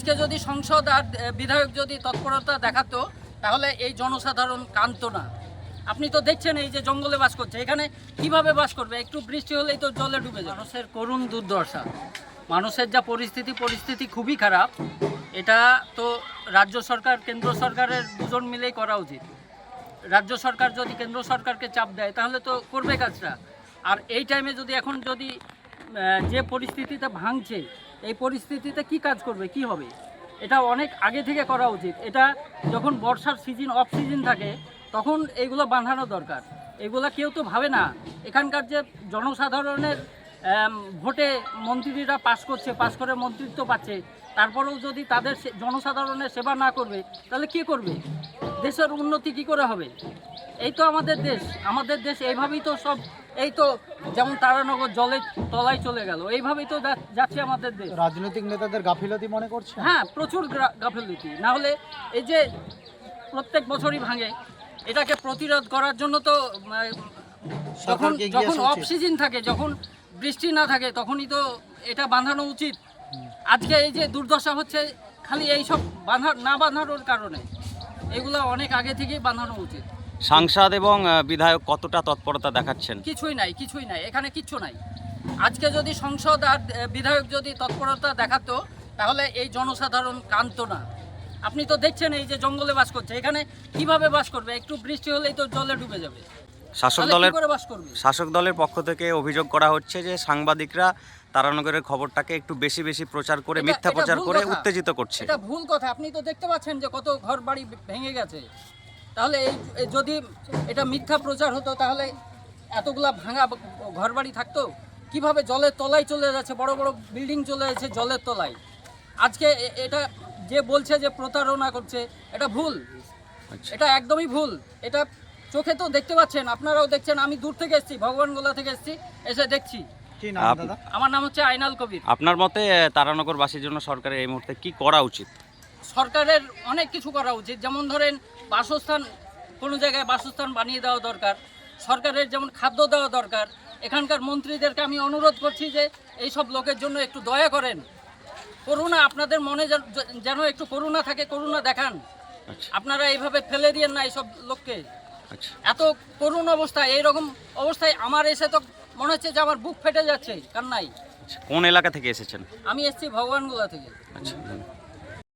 আজকে যদি সংসদ আর বিধায়ক যদি তৎপরতা দেখাতো তাহলে এই জনসাধারণ কাঁদতো না। আপনি তো দেখছেন এই যে জঙ্গলে বাস করছে, এখানে কিভাবে বাস করবে? একটু বৃষ্টি হলেই তো জলে ডুবে যায়। মানুষের করুণ দুর্দশা, মানুষের যা পরিস্থিতি খুবই খারাপ। এটা তো রাজ্য সরকার কেন্দ্র সরকারের দুজন মিলেই করা উচিত। রাজ্য সরকার যদি কেন্দ্র সরকারকে চাপ দেয় তাহলে তো করবে কাজটা। আর এই টাইমে যদি এখন যদি যে পরিস্থিতিতে ভাঙছে এই পরিস্থিতিতে কি কাজ করবে, কি হবে? এটা অনেক আগে থেকে করা উচিত। এটা যখন বর্ষার সিজন অফ সিজন থাকে তখন এইগুলো বাঁধানো দরকার। এগুলো কেউ তো ভাবে না। এখানকার যে জনসাধারণের ভোটে মন্ত্রীরা পাস করে মন্ত্রিত্ব পাচ্ছে, তারপরেও যদি তাদের জনসাধারণের সেবা না করবে তাহলে কে করবে? দেশের উন্নতি কি করে হবে? এই তো আমাদের দেশ এইভাবেই তো সব, এই তো যেমন তারানগর জলের তলায় চলে গেল, এইভাবেই তো যাচ্ছে আমাদের দেশ। রাজনৈতিক নেতাদের গাফিলতি মনে করছে? হ্যাঁ, প্রচুর গাফিলতি। না হলে এই যে প্রত্যেক বছরই ভাঙে, এটাকে প্রতিরোধ করার জন্য তো যখন অফ সিজন থাকে, যখন বৃষ্টি না থাকে তখনই তো এটা বাঁধানো উচিত। আজকে এই যে দুর্দশা হচ্ছে খালি এইসব না বাঁধানোর কারণে, এগুলো অনেক আগে থেকেই বাঁধানো উচিত। সাংসদ এবং বিধায়ক কতটা তৎপরতা দেখাচ্ছেন? কিছুই নাই, এখানে কিচ্ছু নাই। আজকে যদি সংসদ আর বিধায়ক যদি তৎপরতা দেখাতো তাহলে এই জনসাধারণ কাঁদতো না। আপনি তো দেখছেন এই যে জঙ্গলে বাস করছে, এখানে কিভাবে বাস করবে? একটু বৃষ্টি হলেই তো জলে ডুবে যাবে। শাসক দলের পক্ষ থেকে অভিযোগ করা হচ্ছে যে সাংবাদিকরা তারানগরের খবরটাকে একটু বেশি প্রচার করে, মিথ্যা প্রচার করে উত্তেজিত করছে। এটা ভুল কথা। আপনি তো দেখতে পাচ্ছেন যে কত ঘর বাড়ি ভেঙে গেছে। তাহলে এই যদি এটা মিথ্যা প্রচার হতো তাহলে এতগুলা ভাঙা ঘর বাড়ি থাকতো? কিভাবে জলের তলায় চলে যাচ্ছে, বড় বড় বিল্ডিং চলে যাচ্ছে জলের তলায়। আজকে এটা যে বলছে যে প্রতারণা করছে, এটা ভুল। এটা একদমই ভুল। এটা চোখে তো দেখতে পাচ্ছেন, আপনারাও দেখছেন। আমি দূর থেকে এসেছি, ভগবানগোলা থেকে এসেছি, এসে দেখছি। কি নাম দাদা? আমার নাম হচ্ছে আইনাল কবির। আপনার মতে তারানগরবাসীর জন্য সরকারের এই মুহূর্তে কি করা উচিত? সরকারের অনেক কিছু করা উচিত। যেমন ধরেন বাসস্থান, কোনো জায়গায় বাসস্থান বানিয়ে দেওয়া দরকার। সরকারের যেমন খাদ্য দেওয়া দরকার। এখানকার মন্ত্রীদেরকে আমি অনুরোধ করছি যে এই সব লোকের জন্য একটু দয়া করেন। করুণা, আপনাদের মনে যেন একটু করুণা থাকে, করুণা দেখান। আপনারা এইভাবে ফেলে দিয়েন না এইসব লোককে। এত করুণ অবস্থায়, এইরকম অবস্থায় আমার এসে তো মনে হচ্ছে যে আমার বুক ফেটে যাচ্ছে কান্নায়। কোন এলাকা থেকে এসেছেন? আমি এসেছি ভগবানগোলা থেকে। আচ্ছা।